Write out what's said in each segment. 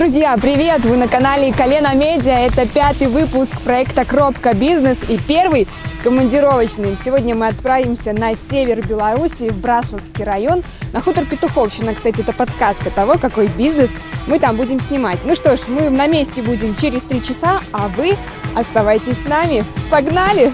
Друзья, привет! Вы на канале Колено Медиа. Это 5-й выпуск проекта Кропка Бизнес и первый командировочный. Сегодня мы отправимся на север Беларуси, в Браславский район, на хутор Петуховщина. Кстати, это подсказка того, какой бизнес мы там будем снимать. Ну что ж, мы на месте будем через 3 часа, а вы оставайтесь с нами. Погнали!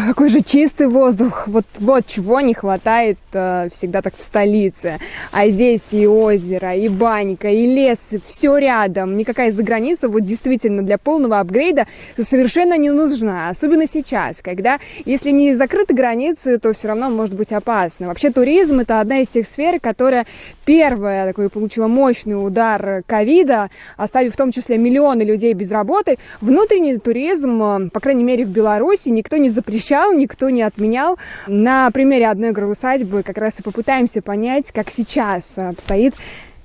Какой же чистый воздух. Вот чего не хватает всегда так в столице. А здесь и озеро, и банька, и лес, все рядом. Никакая заграница вот действительно для полного апгрейда совершенно не нужна. Особенно сейчас, когда, если не закрыты границы, то все равно может быть опасно. Вообще туризм – это одна из тех сфер, которая первая получила мощный удар ковида, оставив в том числе миллионы людей без работы. Внутренний туризм, по крайней мере в Беларуси, никто не запрещал, никто не отменял. На примере одной агроусадьбы как раз и попытаемся понять, как сейчас обстоит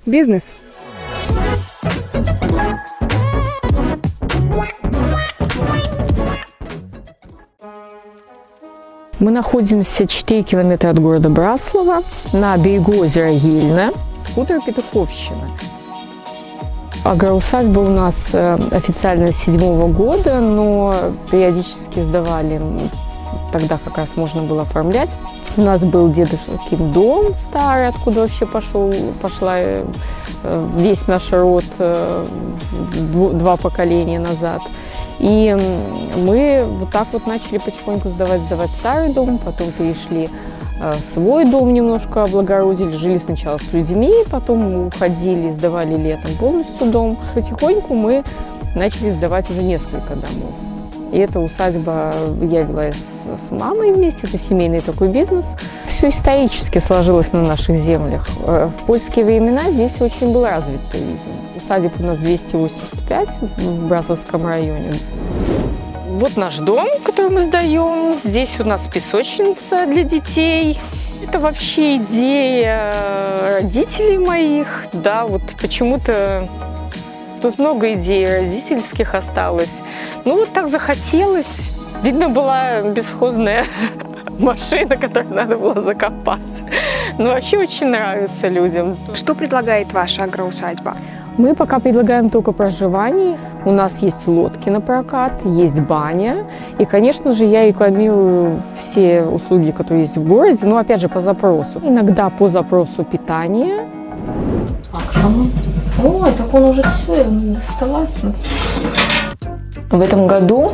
бизнес. Мы находимся 4 километра от города Браслава, на берегу озера Ельна, хутор Петуховщина. Агроусадьба у нас официально с 7-го года, но периодически сдавали, тогда как раз можно было оформлять. У нас был дедушкин дом старый, откуда вообще пошла весь наш род 2 поколения назад. И мы вот так вот начали потихоньку сдавать старый дом, потом перешли свой дом, немножко облагородили, жили сначала с людьми, потом уходили, сдавали летом полностью дом. Потихоньку мы начали сдавать уже несколько домов. И эта усадьба я вела с мамой вместе, это семейный такой бизнес. Все исторически сложилось на наших землях. В польские времена здесь очень был развит туризм. Усадеб у нас 285 в Браславском районе. Вот наш дом, который мы сдаем. Здесь у нас песочница для детей. Это вообще идея родителей моих. Да, вот почему-то тут много идей родительских осталось. Ну вот так захотелось. Видно, была бесхозная машина, которую надо было закопать. Но вообще очень нравится людям. Что предлагает ваша агроусадьба? Мы пока предлагаем только проживание. У нас есть лодки на прокат, есть баня. И, конечно же, я рекламирую все услуги, которые есть в городе, но, опять же, по запросу. Иногда по запросу питания. Ой, так он уже все, надо доставать. В этом году,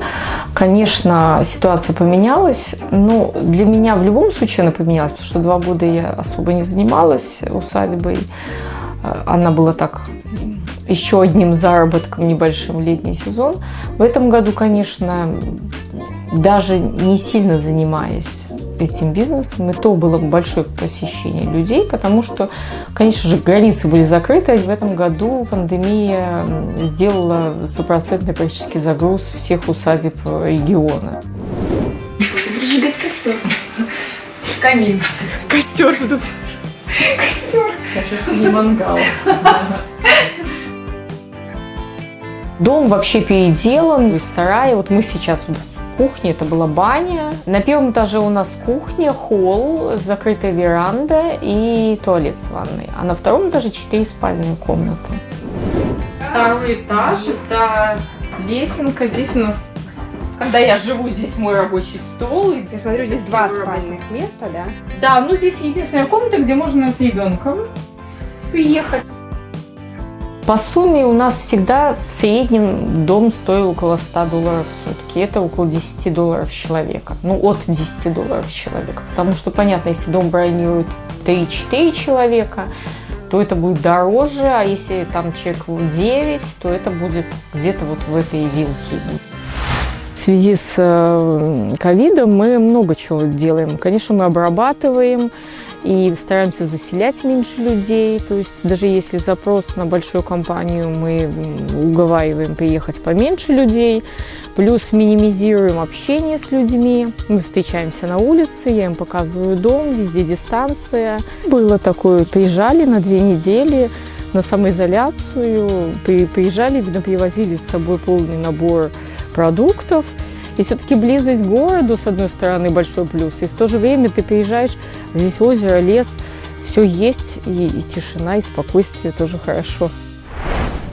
конечно, ситуация поменялась. Но для меня в любом случае она поменялась, потому что 2 года я особо не занималась усадьбой. Она была так еще одним заработком небольшим летний сезон. В этом году, конечно, даже не сильно занимаясь этим бизнесом, и то было большое посещение людей, потому что, конечно же, границы были закрыты. В этом году пандемия сделала 100% практически загруз всех усадеб региона. Зажигать костер. Камин. Костер. Костер. Не мангал. Дом вообще переделан, из сарая. Вот мы сейчас в кухне, это была баня. На 1-м этаже у нас кухня, холл, закрытая веранда и туалет с ванной. А на 2-м этаже 4 спальные комнаты. 2-й этаж, это лесенка. Здесь у нас, когда я живу, здесь мой рабочий стол. Я смотрю, здесь 2 спальных места, да? Да, ну здесь единственная комната, где можно с ребенком приехать. По сумме у нас всегда в среднем дом стоил около $100 в сутки. Это около $10 с человека. Ну, от $10 с человека. Потому что, понятно, если дом бронирует 3-4 человека, то это будет дороже. А если там человек 9, то это будет где-то вот в этой вилке. В связи с ковидом мы много чего делаем. Конечно, мы обрабатываем и стараемся заселять меньше людей. То есть даже если запрос на большую компанию, мы уговариваем приехать поменьше людей. Плюс минимизируем общение с людьми. Мы встречаемся на улице, я им показываю дом, везде дистанция. Было такое, приезжали на 2 недели на самоизоляцию, приезжали, видно, привозили с собой полный набор продуктов. И все-таки близость к городу, с одной стороны, большой плюс, и в то же время ты приезжаешь, здесь озеро, лес, все есть, и тишина, и спокойствие тоже хорошо.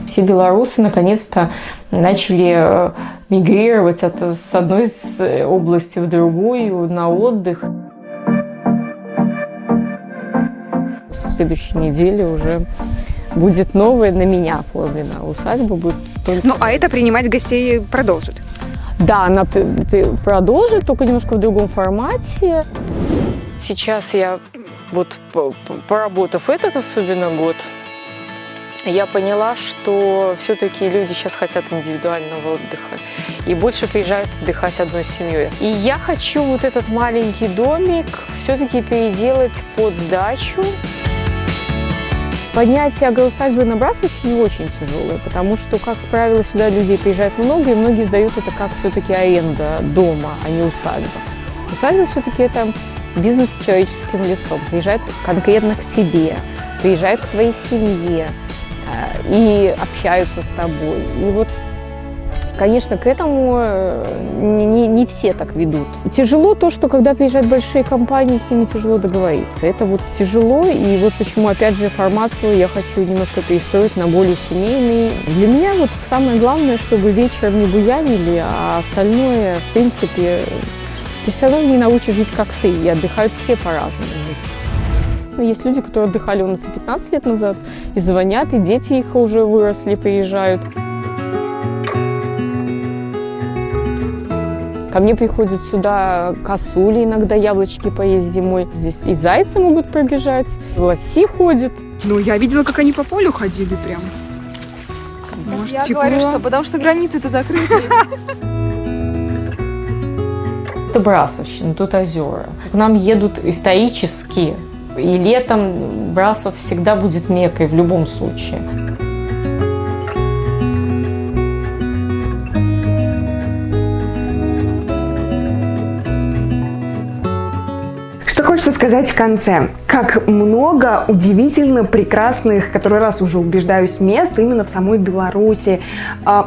Все белорусы наконец-то начали мигрировать с одной области в другую на отдых. С следующей недели уже будет новая, на меня оформлена усадьба. Будет только... Ну, а это принимать гостей продолжит? Да, она продолжит, только немножко в другом формате. Сейчас я, вот поработав этот особенно год, я поняла, что все-таки люди сейчас хотят индивидуального отдыха и больше приезжают отдыхать одной семьей. И я хочу вот этот маленький домик все-таки переделать под сдачу. Поднятие агроусадьбы на Брасовщине очень тяжелое, потому что, как правило, сюда людей приезжает много, и многие сдают это как все-таки аренда дома, а не усадьба. Усадьба все-таки это бизнес с человеческим лицом. Приезжает конкретно к тебе, приезжает к твоей семье и общаются с тобой. И вот, конечно, к этому не все так ведут. Тяжело то, что когда приезжают большие компании, с ними тяжело договориться. Это вот тяжело, и вот почему, опять же, формат свой я хочу немножко перестроить на более семейный. Для меня вот самое главное, чтобы вечером не буянили, а остальное, в принципе, ты все равно не научишь жить как ты, и отдыхают все по-разному. Есть люди, которые отдыхали у нас и 15 лет назад, и звонят, и дети их уже выросли, приезжают. Ко мне приходят сюда косули, иногда яблочки поесть зимой. Здесь и зайцы могут пробежать, и лоси ходят. Ну, я видела, как они по полю ходили прям. Может, я тепло? говорю, что потому что границы-то закрыты. Это Брасовщина, тут озера. К нам едут исторически, и летом Брасов всегда будет меккой в любом случае. Что хочется сказать в конце. Как много удивительно прекрасных, который раз уже убеждаюсь, мест именно в самой Беларуси.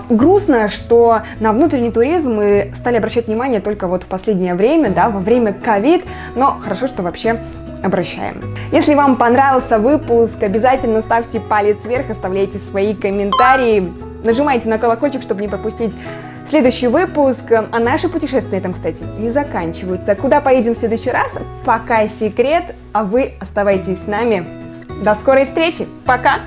Грустно, что на внутренний туризм мы стали обращать внимание только вот в последнее время, да, во время ковид, но хорошо, что вообще обращаем. Если вам понравился выпуск, обязательно ставьте палец вверх, оставляйте свои комментарии, нажимайте на колокольчик, чтобы не пропустить следующий выпуск. А наши путешествия на этом, кстати, не заканчиваются. Куда поедем в следующий раз? Пока секрет, а вы оставайтесь с нами. До скорой встречи. Пока!